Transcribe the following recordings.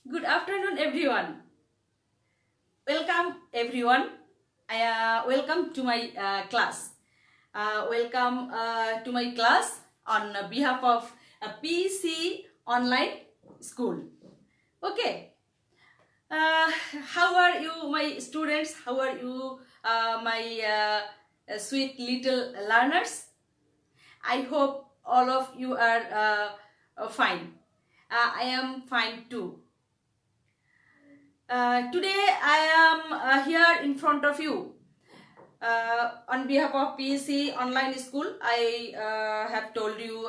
Good afternoon, everyone. Welcome, everyone. Welcome to my class. Welcome to my class on behalf of PC Online School. Okay. Uh, how are you, my students? How are you, my sweet little learners? I hope all of you are fine. I am fine too. Today I am here in front of you on behalf of PEC Online School. I have told you.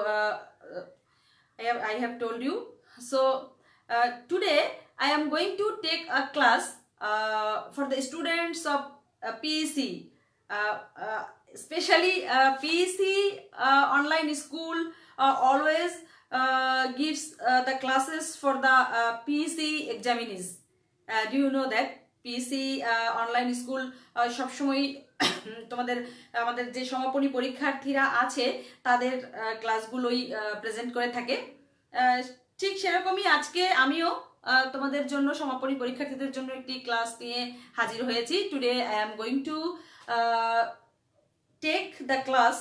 I have told you. So today I am going to take a class for the students of PEC, especially PEC Online School always gives the classes for the PEC examinees. Do you know that PSC online school সবসময় তোমাদের আমাদের যে সমাপনী পরীক্ষার্থীরা আছে তাদের ক্লাসগুলোই present করে থাকে। ঠিক সেরকমই আজকে আমিও তোমাদের জন্য সমাপনী পরীক্ষার্থীদের জন্য একটি ক্লাস নিয়ে হাজির হয়েছি। Today I am going to take the class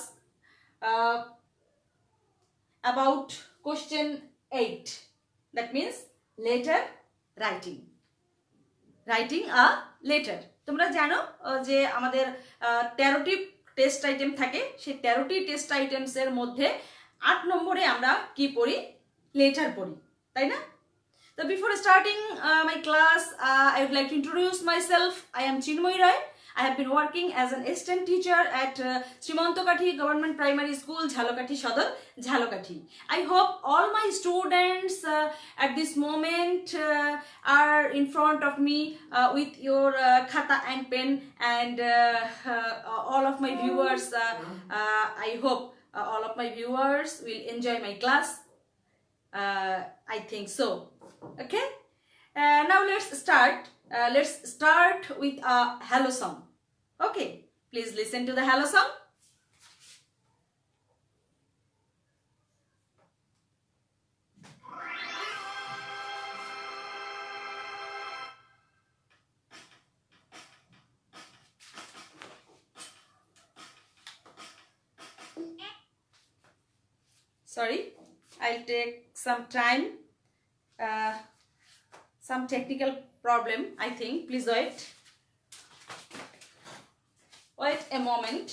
about question 8, that means letter writing. Writing a letter. তোমরা জানো যে আমাদের 13টি টেস্ট আইটেম থাকে, সেই 13টি টেস্ট আইটেমসের মধ্যে 8 নম্বরে আমরা কি পড়ি? লেটার পড়ি, তাই না? তো before starting my class I would like to introduce myself. I am Chinmoy Rai. I have been working as an assistant teacher at Srimantakathi Government Primary School, Jhalokati Sodor, Jhalokati. I hope all my students at this moment are in front of me with your khata and pen, and all of my viewers, I hope all of my viewers will enjoy my class. I think so. Okay. Now let's start. Let's start with a hello song. Okay, please listen to the hello song. Sorry, I'll take some time. Some technical problem, I think. Please wait. Wait a moment.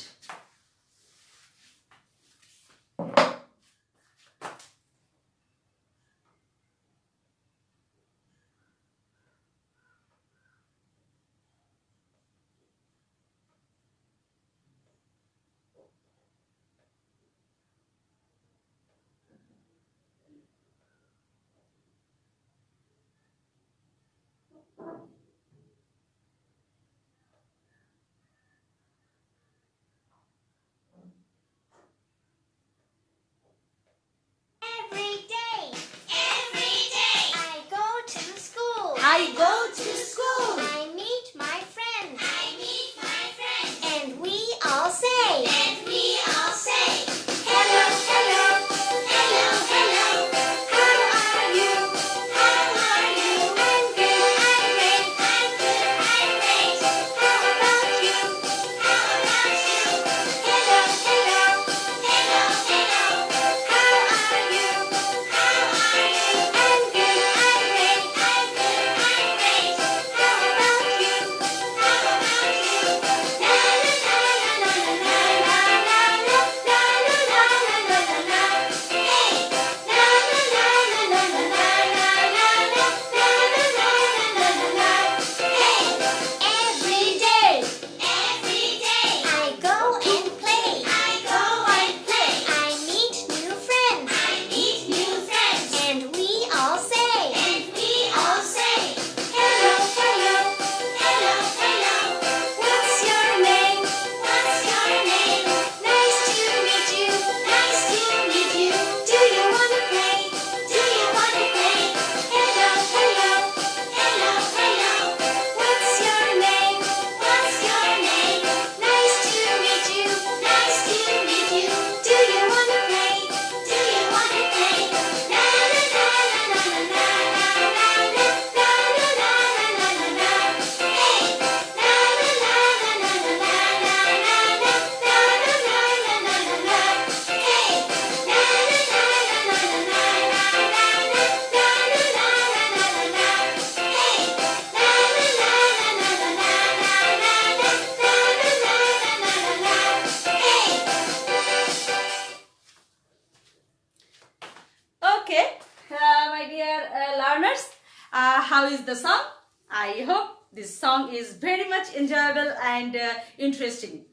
How is the song? I hope this song is very much enjoyable and interesting.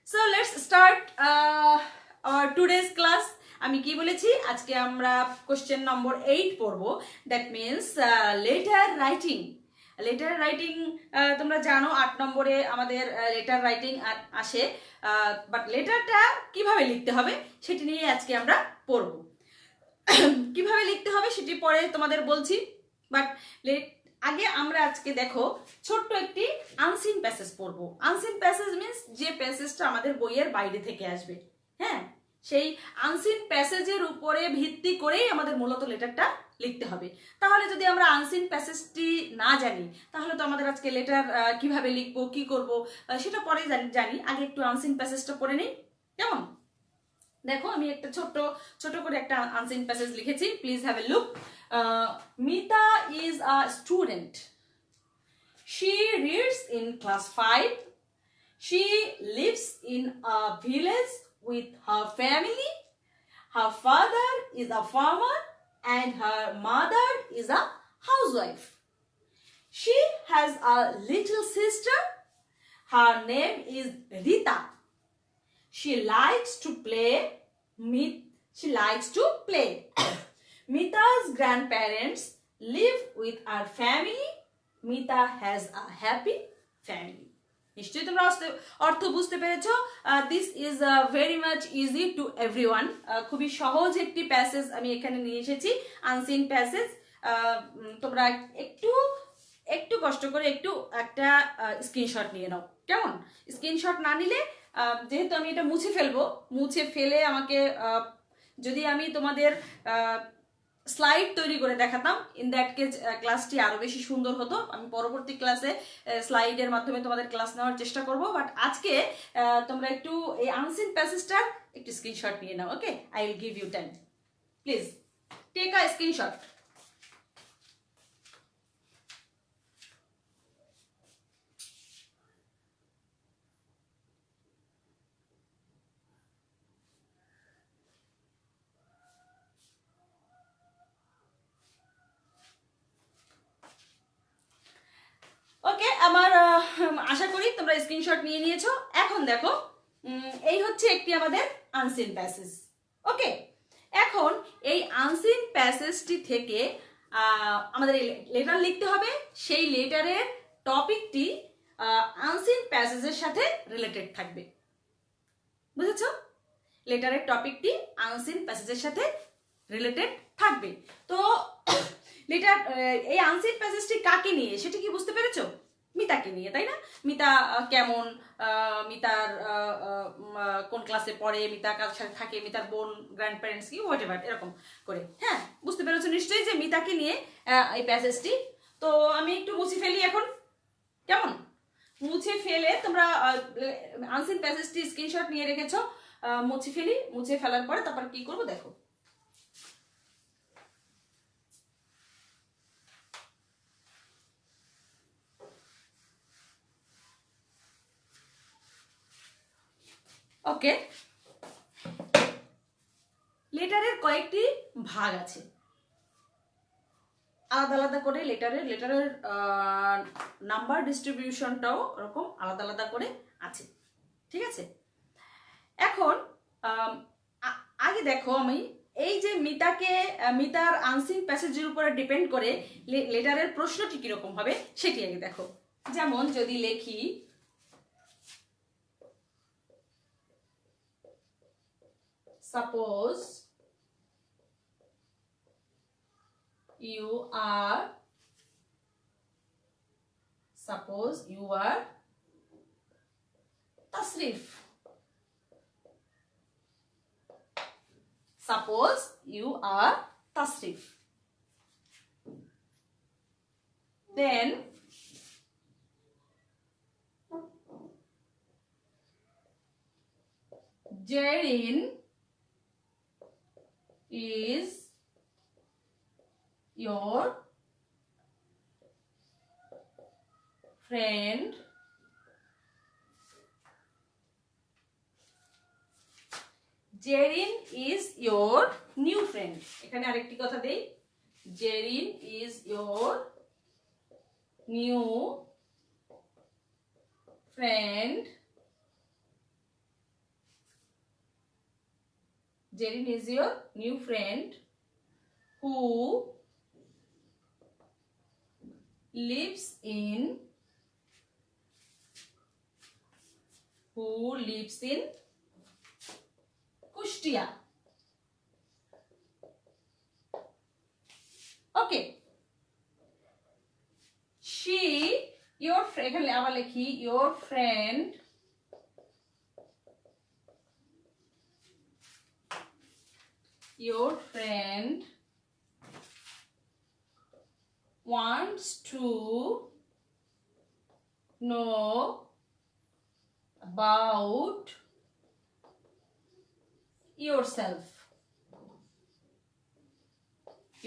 So let's start our today's class. আমি কি বলেছি আজকে আমরা question number 8 পড়ব, that means letter writing. Letter writing তোমরা জানো 8 নম্বরে আমাদের লেটার রাইটিং আসে, বাট লেটারটা কিভাবে লিখতে হবে সেটি নিয়ে আজকে আমরা পড়ব। কিভাবে লিখতে হবে সেটি পরে তোমাদের বলছি, বাট আগে আমরা আজকে দেখো ছোট্ট একটি আনসিন প্যাসেজ পড়বো। আনসিন প্যাসেজ মিন্স যে প্যাসেজটা আমাদের বইয়ের বাইরে থেকে আসবে, হ্যাঁ, সেই আনসিন প্যাসেজের উপরে ভিত্তি করেই আমাদের মূলত লেটারটা লিখতে হবে। তাহলে যদি আমরা আনসিন প্যাসেজটি না জানি তাহলে তো আমাদের আজকে লেটার কিভাবে লিখবো কি করব সেটা পরে জানি। আগে একটু আনসিন প্যাসেজটা পড়ে নিই, কেমন? দেখো আমি একটা ছোট করে একটা আনসিন প্যাসেজ লিখেছি, please have a look. Mita is a student. She reads in class 5. She lives in a village with her family. Her father is a farmer and her mother is a housewife. She has a little sister. Her name is Rita. She likes to play. Mita's grandparents live with our family. Mita has a happy family. নিশ্চয়ই তোমরা অর্থ বুঝতে পেরেছো। This is very much easy to everyone. খুবই সহজ একটি passage আমি এখানে নিয়ে এসেছি, আনসিন প্যাসেজ। তোমরা একটু কষ্ট করে একটা স্ক্রিনশট নিয়ে নাও, কেমন? স্ক্রিনশট না নিলে যেহেতু আমি এটা মুছে ফেলে আমাকে যদি আমি তোমাদের স্লাইড তৈরি করে দেখাতাম, ইন দ্যাট কেস ক্লাসটি আরো বেশি সুন্দর হতো। আমি পরবর্তী ক্লাসে স্লাইডের মাধ্যমে তোমাদের ক্লাস নেওয়ার চেষ্টা করব, বাট আজকে তোমরা একটু এই আনসিন প্যাসেজটার একটু স্ক্রিনশট নিয়ে নাও। Okay, I will give you time, please take a screenshot. Okay, আমার আশা করি তোমরা স্ক্রিনশট নিয়ে নিয়েছো। এখন দেখো এই হচ্ছে একটি আমাদের আনসিন প্যাসেজ। ওকে, এখন এই আনসিন প্যাসেজটি থেকে আমাদের লেটার লিখতে হবে। সেই লেটারের টপিকটি আনসিন প্যাসেজের সাথে রিলেটেড থাকবে, বুঝেছো? লেটারের টপিকটি আনসিন প্যাসেজের সাথে রিলেটেড থাকবে। তো লেটার এই আনসিন প্যাসেজটি কাকে নিয়ে সেটা কি বুঝতে পেরেছো? মিতাকে নিয়ে, তাই না? মিতা কেমন, মিতার কোন ক্লাসে পড়ে, মিতা কার সাথে থাকে, মিতার বোন, গ্র্যান্ড প্যারেন্টস কি হোয়াটএভার এরকম করে, হ্যাঁ, বুঝতে পেরেছো নিশ্চয়ই যে মিতাকে নিয়ে এই প্যাসেজটি। তো আমি একটু মুছে ফেলি এখন, কেমন? মুছে ফেলে তোমরা আনসিন প্যাসেজটি স্ক্রিনশট নিয়ে রেখেছো, মুছে ফেলার পরে তারপর কি করবো দেখো। ওকে, লেটারের কয়েকটি ভাগ আছে, আলাদা আলাদা করে লেটারের নাম্বার ডিস্ট্রিবিউশনটাও ওরকম আলাদা আলাদা করে আছে, ঠিক আছে? এখন আগে দেখো আমি এই যে মিতার আনসিন প্যাসেজের উপরে ডিপেন্ড করে লেটারের প্রশ্নটি কিরকম হবে সেটি আগে দেখো। যেমন যদি লেখি suppose you are Tasrif. Suppose you are Tasrif. Then Jerin is your friend Jerin is your new friend. এখানে আরেকটি কথা দেই, Jerin is your new friend. Jerin is your new friend who lives in Kushtia. Okay. She, your friend, এখানে আবার লিখি your friend wants to know about yourself.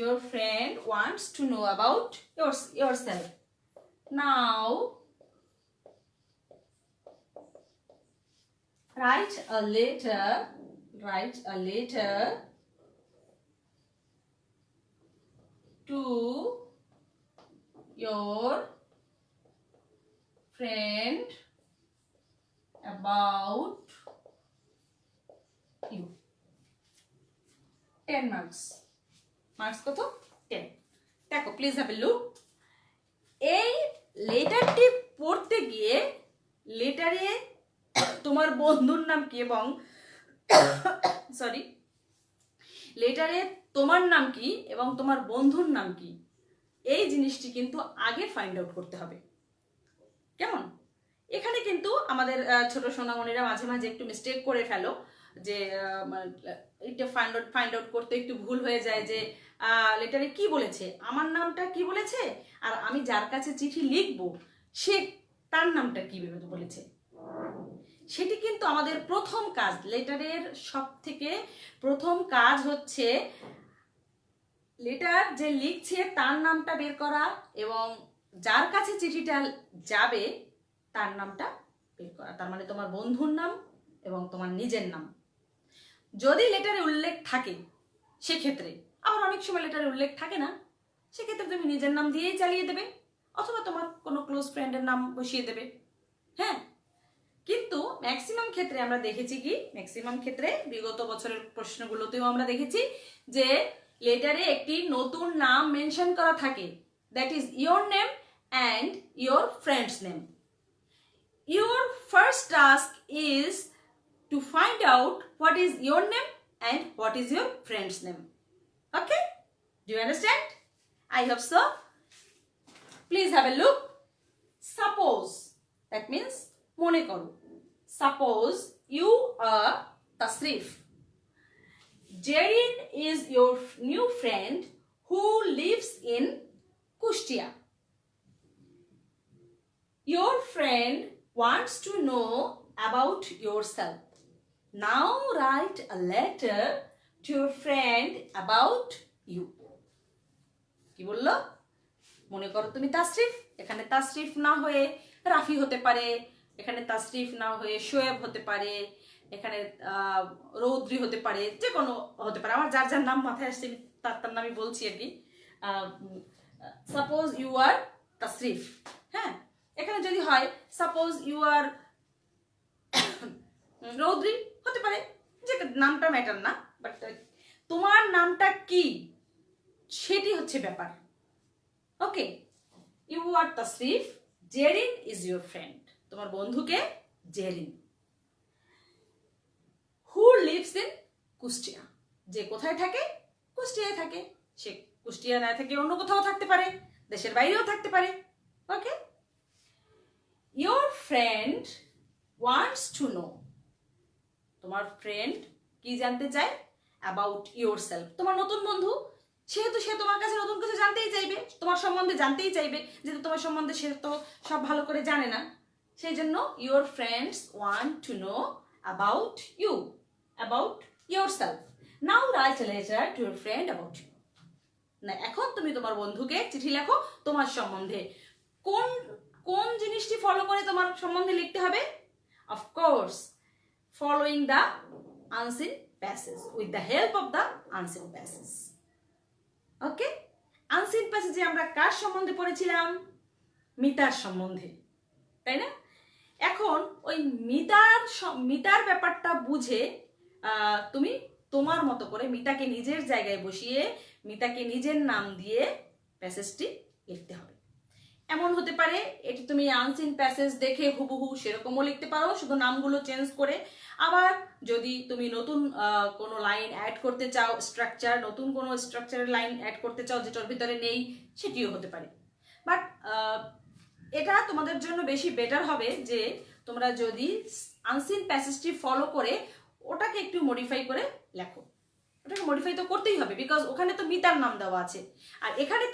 Your friend wants to know about yourself. Now, write a letter to your friend about you. 10 marks. Marks কত? 10. দেখো, please have a look. এই লেটারটি পড়তে গিয়ে লেটারে তোমার বন্ধুর নাম কি এবং লেটারে তোমার নাম কি এবং তোমার বন্ধুর নাম কি, এই জিনিসটি কিন্তু আগে ফাইন্ড আউট করতে হবে। কেমন? এখানে কিন্তু আমাদের ছোট সোনামণিরা মাঝে মাঝে একটু মিস্টেক করে ফেলো, যে এটা ফাইন্ড আউট করতে একটু ভুল হয়ে যায়, যে লেটারে কি বলেছে, আমার নামটা কি বলেছে, আর আমি যার কাছে চিঠি লিখবো সে তার নামটা কি ভেবে বলেছে। সেটি কিন্তু আমাদের প্রথম কাজ। লেটারের সব থেকে প্রথম কাজ হচ্ছে লেটার যে লিখছে তার নামটা বের করা এবং যার কাছে চিঠিটা যাবে তার নামটা বের করা, তার মানে তোমার বন্ধুর নাম এবং তোমার নিজের নাম। যদি লেটারে উল্লেখ থাকে সেক্ষেত্রে, আবার অনেক সময় লেটারে উল্লেখ থাকে না, সেক্ষেত্রে তুমি নিজের নাম দিয়েই চালিয়ে দেবে অথবা তোমার কোনো ক্লোজ ফ্রেন্ডের নাম বসিয়ে দেবে। হ্যাঁ, কিন্তু ম্যাক্সিমাম ক্ষেত্রে আমরা দেখেছি কি, ম্যাক্সিমাম ক্ষেত্রে বিগত বছরের প্রশ্নগুলোতেও আমরা দেখেছি যে লেটারে একটি নতুন নাম মেনশন করা থাকে, that is your name and your friends name. Your first task is to find out what is your name and what is your friend's name. Okay? Do you understand? I hope so. Please have a look. Suppose, that means mone koro. Suppose you are Tasrif. Jerin is your new friend who lives in Kushtia. Your friend wants to know about yourself. Now write a letter to your friend about you. কি বললো? মনে করো তুমি তাসরিফ, এখানে তাসরিফ না হয়ে রাফি হতে পারে, এখানে তাসরিফ না হয়ে শোয়েব হতে পারে, এখানে রৌদ্রি হতে পারে, যে কোনো হতে পারে। আমার যার যার নাম মাথায় আসছে তার নামই বলছি আর কি। সাপোজ ইউ আর তাসরিফ, হ্যাঁ, এখানে যদি হয় সাপোজ ইউ আর রৌদ্রি হতে পারে, যে নামটা ম্যাটার না, বাট তোমার নামটা কি সেটি হচ্ছে ব্যাপার। Okay, you are Tasrif, Zerin is your friend, তোমার বন্ধুকে জেরিন। হু লিভস ইন কুষ্টিয়া, যে কোথায় থাকে, কুষ্টিয়ায় থাকে। সে কুষ্টিয়া না থেকে অন্য কোথাও থাকতে পারে, দেশের বাইরেও থাকতে পারে। Okay, your friend wants to know, তোমার ফ্রেন্ড কি জানতে চায়, অ্যাবাউট ইয়োর সেলফ, তোমার নতুন বন্ধু, সেহেতু সে তোমার কাছে নতুন কিছু জানতেই চাইবে, তোমার সম্বন্ধে জানতেই চাইবে, যেহেতু তোমার সম্বন্ধে সে তো সব ভালো করে জানে না। সেই জন্য your friends want to know about you, about yourself. Now write a letter to your friend about you. না, এখন তুমি তোমার বন্ধুকে চিঠি লেখো তোমার সম্বন্ধে। কোন কোন জিনিসটি ফলো করে তোমার সম্বন্ধে লিখতে হবে? Of course, following the unseen passage, with the help of the unseen passage. Okay, unseen প্যাসেজে আমরা কার সম্বন্ধে পড়েছিলাম? মিতার সম্বন্ধে, তাই না? এখন ওই মিতার ব্যাপারটা বুঝে তুমি তোমার মতো করে মিতাকে নিজের জায়গায় বসিয়ে মিতাকে নিজের নাম দিয়ে প্যাসেজটি লিখতে হবে। এমন হতে পারে এটি তুমি আনসিন প্যাসেজ দেখে হুবহু সেরকমও লিখতে পারো, শুধু নামগুলো চেঞ্জ করে। আবার যদি তুমি নতুন কোনো লাইন অ্যাড করতে চাও, নতুন কোনো স্ট্রাকচারের লাইন অ্যাড করতে চাও যেটার ভিতরে নেই, সেটিও হতে পারে। বাট এটা তোমাদের জন্য বেশি বেটার হবে যে তোমরা যদি আনসিন প্যাসেজটি ফলো করে ওটাকে একটু মডিফাই করে লেখো। ওটাকে মডিফাই তো করতেই হবে, বিকজ ওখানে তো মিতার নাম দেওয়া আছে, আর এখানে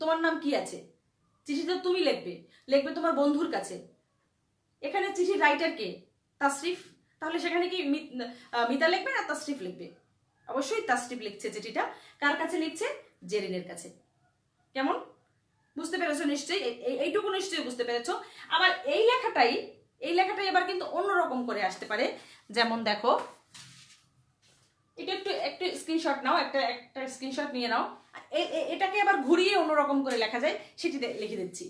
তোমার নাম কি আছে? চিঠি তো তুমি লিখবে তোমার বন্ধুর কাছে। এখানে চিঠির রাইটার কে? তাসরিফ। তাহলে সেখানে কি মিতা লিখবে না তাসরিফ লিখবে? অবশ্যই তাসরিফ লিখছে চিঠিটা। কার কাছে লিখছে? জেরিনের কাছে। কেমন বুঝতে পেরেছো? নিশ্চয়ই এইটুকু নিশ্চয়ই বুঝতে পেরেছো। আবার এই লেখাটাই এবার কিন্তু অন্যরকম করে আসতে পারে। যেমন দেখো, এটা একটু স্ক্রিনশট নাও, একটা স্ক্রিনশট নিয়ে নাও। এটাকে আবার ঘুরিয়ে অন্যরকম করে লেখা যায়, সেটি লিখে দিচ্ছি।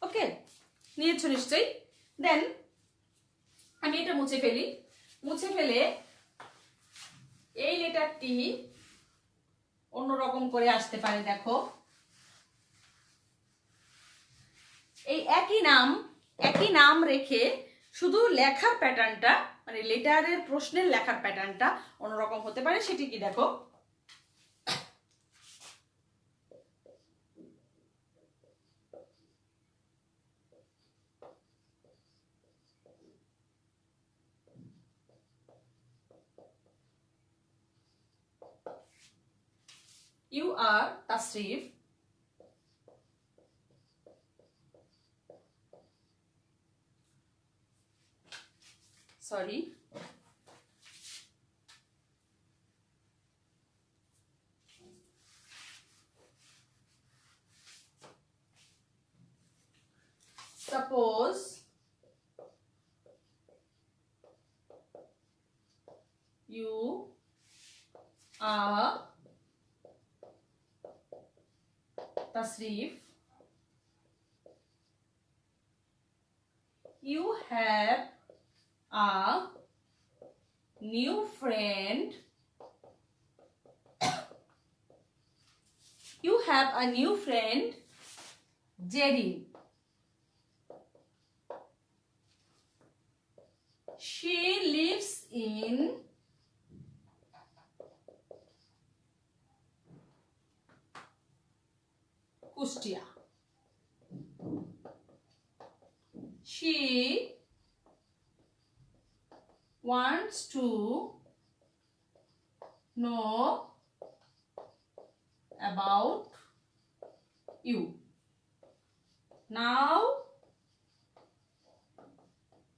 ওকে, নিয়েছো নিশ্চয়ই। দেন আমি এটা মুছে ফেলে এই লেটারটি অন্যরকম করে আসতে পারে। দেখো, এই একই নাম রেখে শুধু লেখার প্যাটার্নটা, মানে লেটারের প্রশ্নের লেখার প্যাটার্নটা অন্যরকম হতে পারে। সেটি কি? দেখো, You are Tasrif. Sorry. Suppose you are Tasrif. You have a new friend. You have a new friend, Jerry. She lives in Kustia. She wants to know about you. Now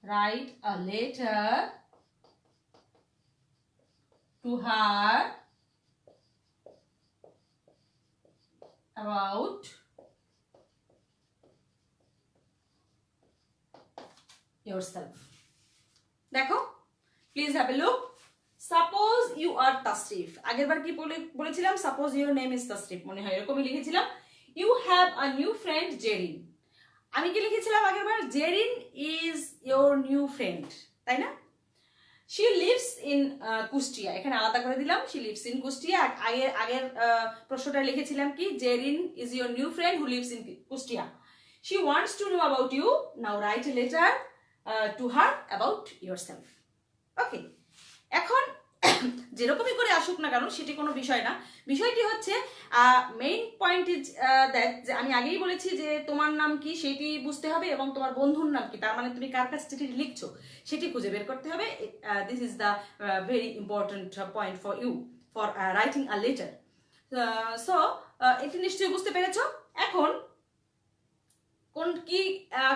write a letter to her about yourself. দেখো, please have a look. Suppose you are Tasrif. আগেরবার কি বলেছিলাম? Suppose your name is Tasrif, মনে হয় এরকমই লিখেছিলাম। You have a new friend Zerin. আমি কি লিখেছিলাম আগেরবার? Zerin is your new friend, তাই না? শি লিভস ইন কুষ্টিয়া, এখানে আলাদা করে দিলাম, শি লিভস ইন কুষ্টিয়া। আগের প্রশ্নটা লিখেছিলাম কি? Zerin is your new friend who lives in Kushtia. She wants to know about you. Now write a letter to her about yourself. Okay, এখন যেরকমই করে আসুক না কারণ সেটি কোনো বিষয় না, বিষয়টি হচ্ছে মেইন পয়েন্ট ইজ দ্যাট, যে আমি আগেই বলেছি যে তোমার নাম কি সেটি বুঝতে হবে এবং তোমার বন্ধুর নাম কি, তার মানে তুমি কার কাছে চিঠি লিখছো সেটি খুঁজে বের করতে হবে। This is the very important point for you for writing a letter. So এটি নিশ্চয়ই বুঝতে পেরেছো। এখন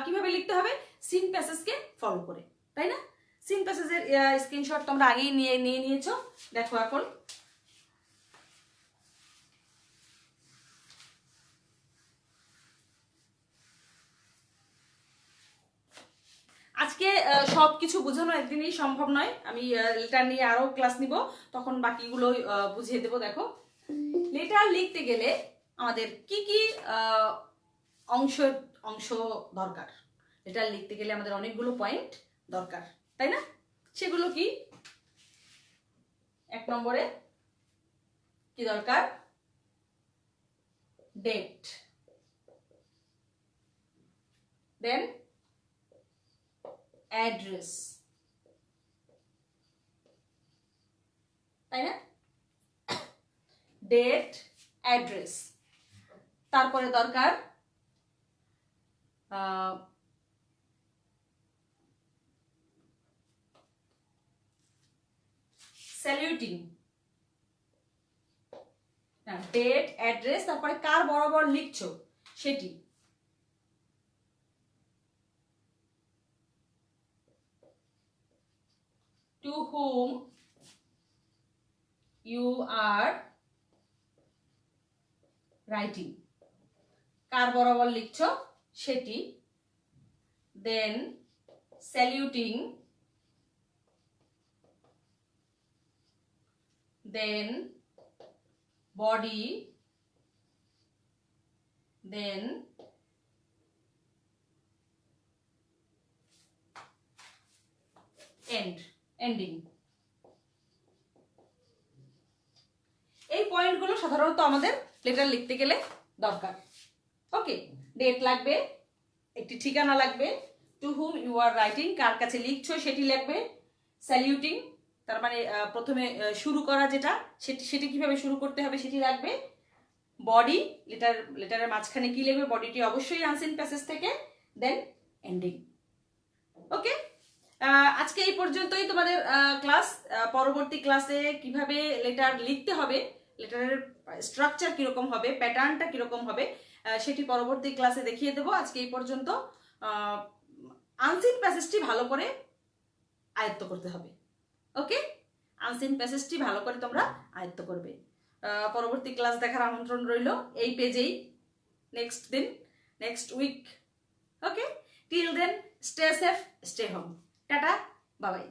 কিভাবে লিখতে হবে, সিন প্যাসেজকে ফলো করে, তাই না? সিন প্যাসেজের স্ক্রিনশট তোমরা আগেই নিয়ে নিয়েছো, দেখো এখন আজকে সব কিছু বোঝানো একদিনেই সম্ভব নয়, আমি লেটার নিয়ে আরো ক্লাস নিব, তখন বাকিগুলো বুঝিয়ে দেবো। দেখো, লেটার লিখতে গেলে আমাদের কি কি অংশ অংশ দরকার, লেটার লিখতে গেলে আমাদের অনেকগুলো পয়েন্ট দরকার, তাই না? সেগুলো কি? 1 নম্বরে কি দরকার? ডেট, দেন অ্যাড্রেস, তাই না? ডেট, অ্যাড্রেস, তারপরে দরকার স্যালিউটিং, ডেট, অ্যাড্রেস, তারপরে কার বরাবর লিখছো সেটি, to whom you are writing, কার বরাবর লিখছো সেটি, দেন স্যালিউটিং, দেন বডি, দেন এন্ডিং। এই পয়েন্টগুলো সাধারণত আমাদের লেটার লিখতে গেলে দরকার। ওকে, ডেট লাগবে, একটি ঠিকানা লাগবে, to whom you are writing, কার কাছে লিখছো সেটি লাগবে, স্যালিউটিং তার মানে প্রথমে শুরু করা যেটা, সেটি কিভাবে শুরু করতে হবে সেটি লাগবে, বডি, লেটারের মাঝখানে কি লিখবে বডিটি অবশ্যই আনসিন প্যাসেজ থেকে, দেন এন্ডিং। ওকে, আজকে এই পর্যন্তই তোমাদের ক্লাস। পরবর্তী ক্লাসে কিভাবে লেটার লিখতে হবে, লেটারের স্ট্রাকচার কিরকম হবে, প্যাটার্নটা কিরকম হবে, সেটি পরবর্তী ক্লাসে দেখিয়ে দেবো। আজকে এই পর্যন্ত। আনসিন প্যাসেজটি ভালো করে আয়ত্ত করতে হবে। ওকে, আনসিন প্যাসেজটি ভালো করে তোমরা আয়ত্ত করবে। পরবর্তী ক্লাস দেখার আমন্ত্রণ রইল এই পেজেই next week. Okay, till then stay safe, stay home, tata, bye by.